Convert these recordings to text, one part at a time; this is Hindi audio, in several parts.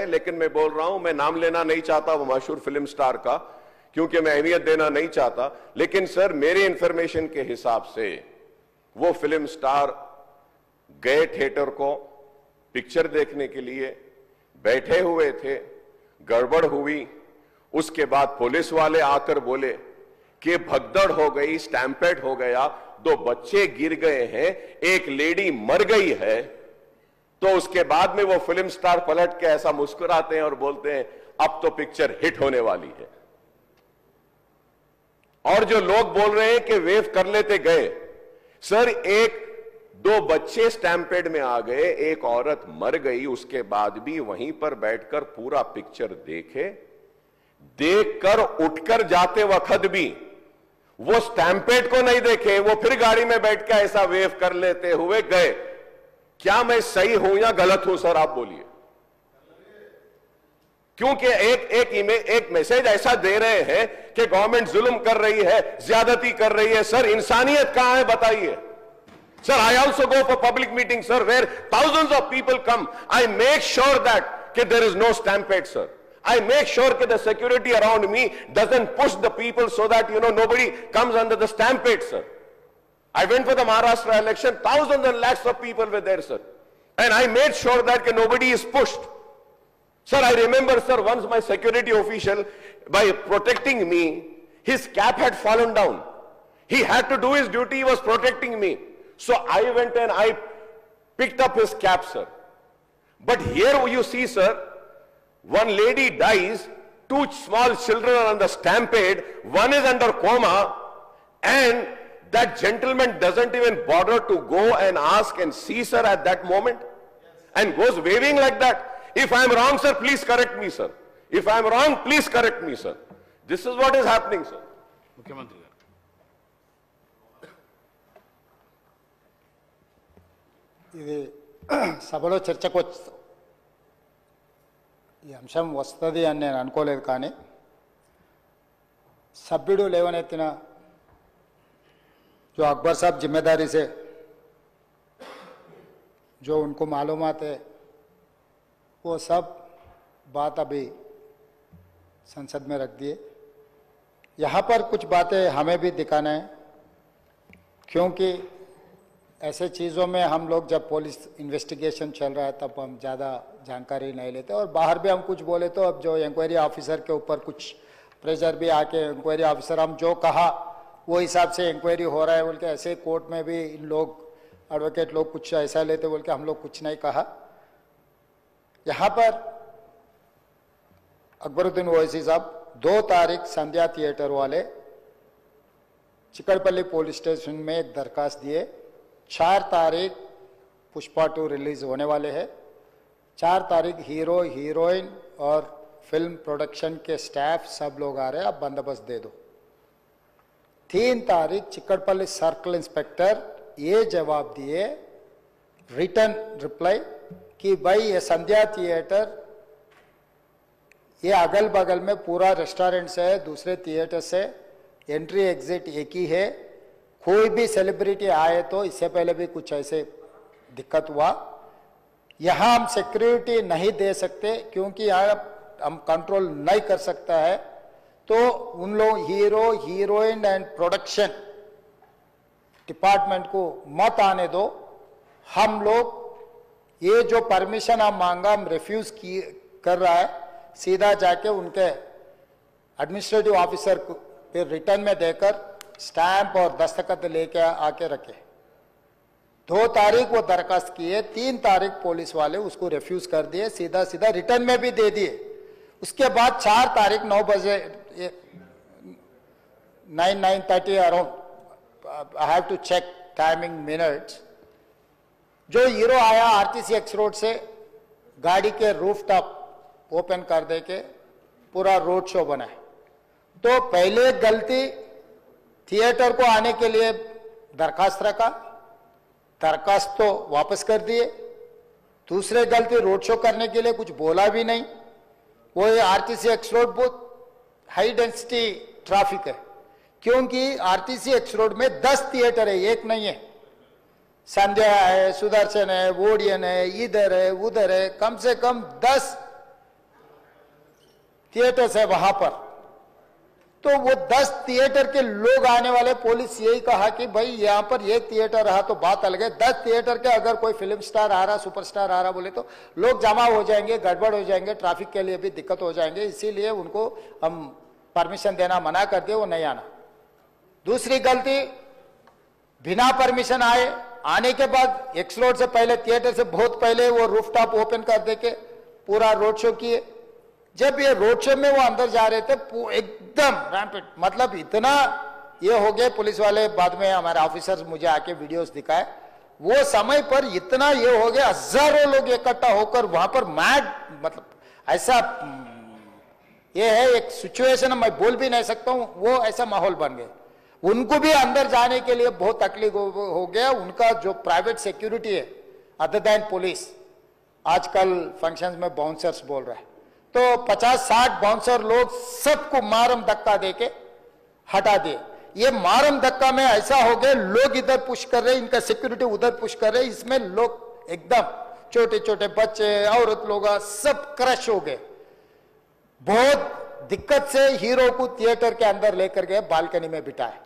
है, लेकिन मैं बोल रहा हूं, मैं नाम लेना नहीं चाहता वो मशहूर फिल्म स्टार का, क्योंकि मैं अहमियत देना नहीं चाहता, लेकिन सर मेरे इंफॉर्मेशन के हिसाब से वो फिल्म स्टार गए थिएटर को पिक्चर देखने के लिए, बैठे हुए थे, गड़बड़ हुई, उसके बाद पुलिस वाले आकर बोले कि भगदड़ हो गई, स्टैम्पेड हो गया, 2 बच्चे गिर गए हैं, एक लेडी मर गई है। तो उसके बाद में वो फिल्म स्टार पलट के ऐसा मुस्कुराते हैं और बोलते हैं अब तो पिक्चर हिट होने वाली है। और जो लोग बोल रहे हैं कि वेव कर लेते गए, सर 1-2 बच्चे स्टैम्पेड में आ गए, एक औरत मर गई, उसके बाद भी वहीं पर बैठकर पूरा पिक्चर देखकर उठकर जाते वक्त भी वो स्टैम्पेड को नहीं देखे, वो फिर गाड़ी में बैठ के ऐसा वेव कर लेते हुए गए। क्या मैं सही हूं या गलत हूं सर, आप बोलिए? क्योंकि एक मैसेज ऐसा दे रहे हैं कि गवर्नमेंट जुल्म कर रही है, ज्यादती कर रही है। सर इंसानियत कहां है बताइए? Sir, I also go for public meetings, sir, where thousands of people come. I make sure that there is no stampede, sir. I make sure that the security around me doesn't push the people so that, nobody comes under the stampede, sir. I went for the Maharashtra election, thousands and lakhs of people were there, sir. And I made sure that nobody is pushed. Sir, I remember, sir, once my security official, by protecting me, his cap had fallen down. He had to do his duty, he was protecting me. So I went and I picked up his cap, sir. But here you see, sir, one lady dies, 2 small children are under stampede, one is under coma, and that gentleman doesn't even bother to go and ask and see, sir, at that moment, and goes waving like that. If I am wrong, sir, please correct me, sir. If I am wrong, please correct me, sir. This is what is happening, sir. Mukhyamantri. ఇది సభలో చర్చకు ఈ అంశం వస్తుంది అని నేను అనుకోలేదు, కానీ సభ్యుడు లేవనెత్తిన जो अकबर साहब जिम्मेदारी से जो उनको मालूमात है वो सब बात अभी संसद में रख दिए। यहाँ पर कुछ बातें हमें भी दिखाना है, क्योंकि ऐसे चीज़ों में हम लोग जब पुलिस इन्वेस्टिगेशन चल रहा है तब हम ज़्यादा जानकारी नहीं लेते, और बाहर भी हम कुछ बोले तो अब जो इंक्वायरी ऑफिसर के ऊपर कुछ प्रेशर भी आके इंक्वायरी ऑफिसर हम जो कहा वो हिसाब से इंक्वायरी हो रहा है बोल के, ऐसे कोर्ट में भी इन लोग एडवोकेट लोग कुछ ऐसा लेते बोल के हम लोग कुछ नहीं कहा। यहाँ पर अकबरुद्दीन ओवैसी साहब 2 तारीख संध्या थिएटर वाले चिकड़पल्ली पुलिस स्टेशन में एक दरखास्त दिए। 4 तारीख पुष्पा 2 रिलीज होने वाले हैं। 4 तारीख हीरो हीरोइन और फिल्म प्रोडक्शन के स्टाफ सब लोग आ रहे हैं, आप बंदोबस्त दे दो। 3 तारीख चिकड़पल्ली सर्कल इंस्पेक्टर ये जवाब दिए, रिटर्न रिप्लाई, कि भाई ये संध्या थिएटर ये अगल बगल में पूरा रेस्टोरेंट से है, दूसरे थिएटर से एंट्री एग्जिट एक ही है, कोई भी सेलिब्रिटी आए तो इससे पहले भी कुछ ऐसे दिक्कत हुआ, यहाँ हम सिक्योरिटी नहीं दे सकते क्योंकि यहाँ हम कंट्रोल नहीं कर सकता है, तो उन लोग hero heroine and production department को मत आने दो। हम लोग ये जो परमिशन हम मांगा हम रिफ्यूज कर रहा है, सीधा जाके उनके एडमिनिस्ट्रेटिव ऑफिसर को फिर रिटर्न में देकर स्टैंप और दस्तखत लेके आके रखे। 2 तारीख वो दरखास्त किए, 3 तारीख पुलिस वाले उसको रिफ्यूज कर दिए, सीधा सीधा रिटर्न में भी दे दिए। उसके बाद 4 तारीख 9 बजे 9:30 around, I have to check timing minutes, जो हीरो आया आरटीसी एक्स रोड से गाड़ी के रूफ टॉप ओपन कर दे के पूरा रोड शो बनाए। तो पहले गलती थिएटर को आने के लिए दरखास्त रखा, दरखास्त तो वापस कर दिए। दूसरे गलती रोड शो करने के लिए कुछ बोला भी नहीं। वो आरटीसी एक्स रोड बहुत हाई डेंसिटी ट्रैफिक है, क्योंकि आरटीसी एक्स रोड में 10 थिएटर है, एक नहीं है। संध्या है, सुदर्शन है, वोडियन है, इधर है उधर है, कम से कम 10 थिएटर्स है वहां पर, तो वो 10 थिएटर के लोग आने वाले, पुलिस यही कहा कि भाई यहां पर एक थिएटर रहा तो बात अलग है, 10 थिएटर के अगर कोई फिल्म स्टार आ रहा, सुपरस्टार आ रहा बोले तो लोग जमा हो जाएंगे, गड़बड़ हो जाएंगे, ट्रैफिक के लिए भी दिक्कत हो जाएंगे, इसीलिए उनको हम परमिशन देना मना कर दिए, वो नहीं आना। दूसरी गलती, बिना परमिशन आने के बाद एक्स रोड से पहले, थिएटर से बहुत पहले वो रूफटॉप ओपन कर देके पूरा रोड शो किए। जब ये रोड शो में वो अंदर जा रहे थे एकदम रैम्पेड, मतलब इतना ये हो गए पुलिस वाले, बाद में हमारे ऑफिसर्स मुझे आके वीडियोस दिखाए, वो समय पर इतना ये हो गया, हजारों लोग इकट्ठा होकर वहां पर मैड, मतलब ऐसा ये है एक सिचुएशन, मैं बोल भी नहीं सकता हूं, वो ऐसा माहौल बन गया। उनको भी अंदर जाने के लिए बहुत तकलीफ हो गया। उनका जो प्राइवेट सिक्योरिटी है अदर देन पुलिस, आजकल फंक्शंस में बाउंसर्स बोल रहा है, तो 50-60 बाउंसर लोग सबको मारम धक्का देके हटा दिए। ये मारम धक्का में ऐसा हो गया, लोग इधर पुश कर रहे, इनका सिक्योरिटी उधर पुश कर रहे, इसमें लोग एकदम छोटे छोटे बच्चे, औरत लोग सब क्रश हो गए। बहुत दिक्कत से हीरो को थिएटर के अंदर लेकर गए, बालकनी में बिठाए,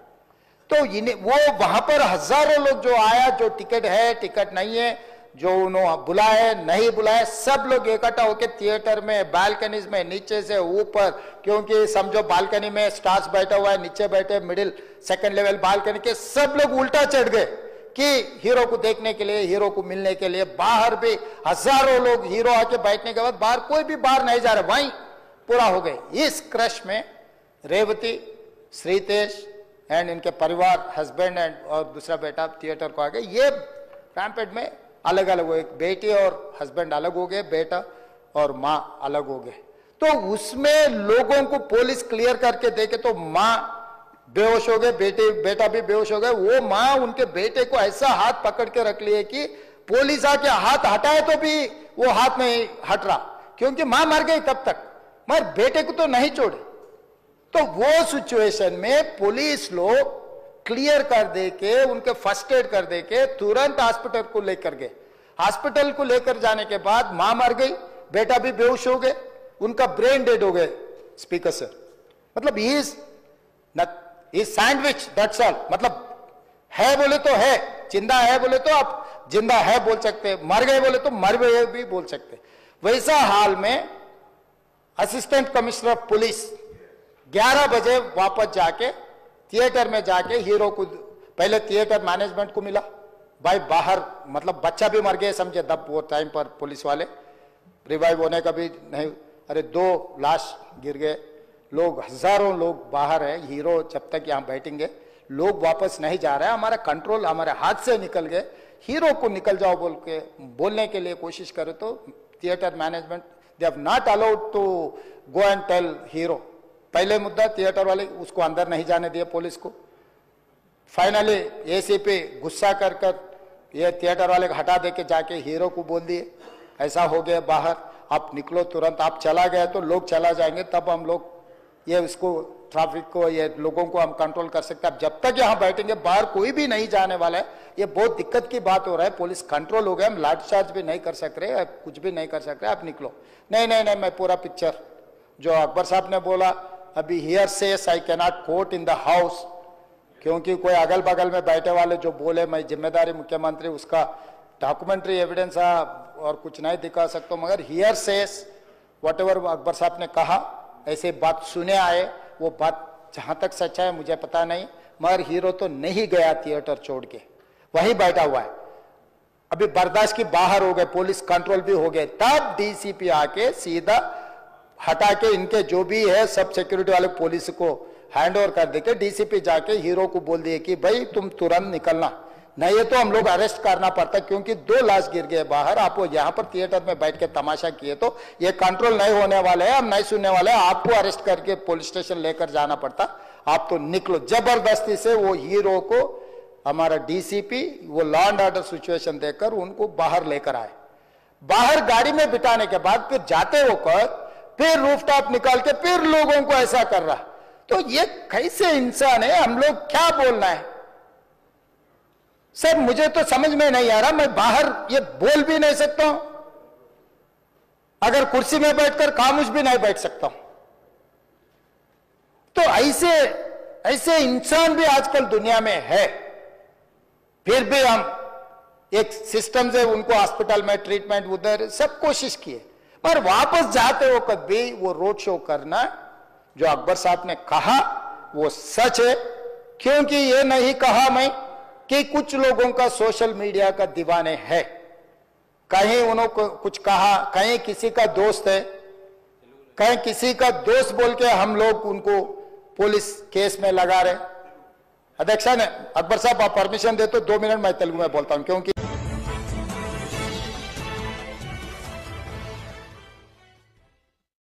तो इन्हें वो वहां पर हजारों लोग जो आया, जो टिकट है टिकट नहीं है, जो उन्होंने बुलाए नहीं बुलाए, सब लोग इकट्ठा होकर थिएटर में, बालकनीज में, नीचे से ऊपर, क्योंकि समझो बालकनी में स्टार्स बैठा हुआ है, नीचे बैठे मिडिल सेकंड लेवल बालकनी के सब लोग उल्टा चढ़ गए कि हीरो को देखने के लिए, हीरो को मिलने के लिए। बाहर भी हजारों लोग, हीरो आके बैठने के बाद बाहर कोई भी बाहर नहीं जा रहा, वहीं पूरा हो गए। इस क्रश में रेवती, श्रीतेश एंड इनके परिवार, हस्बैंड एंड और दूसरा बेटा थिएटर को आ गए। ये रैम्पेड में अलग अलग हो गए, बेटी और हस्बैंड अलग हो गए, बेटा और माँ अलग हो गए। तो उसमें लोगों को पुलिस क्लियर करके देखे तो माँ बेहोश हो गए, बेटा भी बेहोश हो गए। वो माँ उनके बेटे को ऐसा हाथ पकड़ के रख लिए कि पुलिस आके हाथ हटाए तो भी वो हाथ नहीं हट रहा, क्योंकि माँ मर गई तब तक, मगर बेटे को तो नहीं छोड़े। तो वो सिचुएशन में पुलिस लोग क्लियर कर दे के, उनके फर्स्ट एड कर दे के तुरंत हॉस्पिटल को लेकर गए। हॉस्पिटल को लेकर जाने के बाद मां मर गई, बेटा भी बेहोश हो गए, उनका ब्रेन डेड हो गए। स्पीकर सर, मतलब ही सैंडविच, दैट्स ऑल। मतलब है बोले तो है, जिंदा है बोले तो आप जिंदा है बोल सकते, मर गए बोले तो मर गए भी बोल सकते। वैसा हाल में असिस्टेंट कमिश्नर ऑफ पुलिस 11 बजे वापस जाके थिएटर में जाके हीरो को, पहले थिएटर मैनेजमेंट को मिला, भाई बाहर मतलब बच्चा भी मर गया समझे, तब वो टाइम पर पुलिस वाले रिवाइव होने का भी नहीं, अरे 2 लाश गिर गए, लोग हजारों लोग बाहर है, हीरो जब तक यहाँ बैठेंगे, लोग वापस नहीं जा रहे हैं, हमारा कंट्रोल हमारे हाथ से निकल गए। हीरो को निकल जाओ बोल के बोलने के लिए कोशिश करे तो theatre management they have not allowed to go and tell hero. पहले मुद्दा थिएटर वाले उसको अंदर नहीं जाने दिए पुलिस को। फाइनली एसीपी गुस्सा कर ये थिएटर वाले को हटा दे के जाके हीरो को बोल दिए ऐसा हो गया बाहर, आप निकलो तुरंत, आप चला गए तो लोग चला जाएंगे, तब हम लोग ये उसको ट्रैफिक को, ये लोगों को हम कंट्रोल कर सकते हैं। अब जब तक यहाँ बैठेंगे बाहर कोई भी नहीं जाने वाला है, ये बहुत दिक्कत की बात हो रहा है। पुलिस कंट्रोल हो गया, हम लाठीचार्ज भी नहीं कर सक रहे, कुछ भी नहीं कर सक रहे, आप निकलो। नहीं नहीं नहीं, मैं पूरा पिक्चर जो अकबर साहब ने बोला अभी, here says I cannot quote in the house, क्योंकि कोई अगल बगल में बैठे वाले जो बोले मैं जिम्मेदारी मुख्यमंत्री, उसका डॉक्यूमेंट्री एविडेंस और कुछ नहीं दिखा सकता, मगर here says whatever Akbar साहब ने कहा ऐसे बात सुने आए, वो बात जहां तक सच्चा है मुझे पता नहीं, मगर हीरो तो नहीं गया थिएटर छोड़ के, वहीं बैठा हुआ है। अभी बर्दाश्त की बाहर हो गए, पुलिस कंट्रोल भी हो गए, तब डीसीपी आके सीधा हटा के इनके जो भी है सब सिक्योरिटी वाले पुलिस को हैंड ओवर कर देके डीसीपी जाके हीरो को बोल दिए कि भाई तुम तुरंत निकलना, नहीं है तो हम लोग अरेस्ट करना पड़ता, क्योंकि 2 लाश गिर गए बाहर, आप यहाँ पर थिएटर में बैठ के तमाशा किए तो ये कंट्रोल नहीं होने वाले हैं, हम नहीं सुनने वाले हैं, आपको अरेस्ट करके पुलिस स्टेशन लेकर जाना पड़ता, आप तो निकलो। जबरदस्ती से वो हीरो को हमारा डीसीपी वो लॉ एंड ऑर्डर सिचुएशन देखकर उनको बाहर लेकर आए। बाहर गाड़ी में बिठाने के बाद फिर जाते होकर फिर रूफटॉप निकाल के फिर लोगों को ऐसा कर रहा, तो ये कैसे इंसान है, हम लोग क्या बोलना है सर, मुझे तो समझ में नहीं आ रहा। मैं बाहर ये बोल भी नहीं सकता हूं, अगर कुर्सी में बैठकर खामोश भी नहीं बैठ सकता हूं, तो ऐसे ऐसे इंसान भी आजकल दुनिया में है, फिर भी हम एक सिस्टम से उनको हॉस्पिटल में ट्रीटमेंट उधर सब कोशिश किए, पर वापस जाते वक्त भी वो रोड शो करना जो अकबर साहब ने कहा वो सच है। क्योंकि ये नहीं कहा मैं कि कुछ लोगों का सोशल मीडिया का दीवाने है, कहीं उन्होंने कुछ कहा, कहीं किसी का दोस्त है, कहीं किसी का दोस्त बोल के हम लोग उनको पुलिस केस में लगा रहे। अध्यक्ष ने अकबर साहब आप परमिशन दे तो 2 मिनट मैं तेलुगु में बोलता हूं, क्योंकि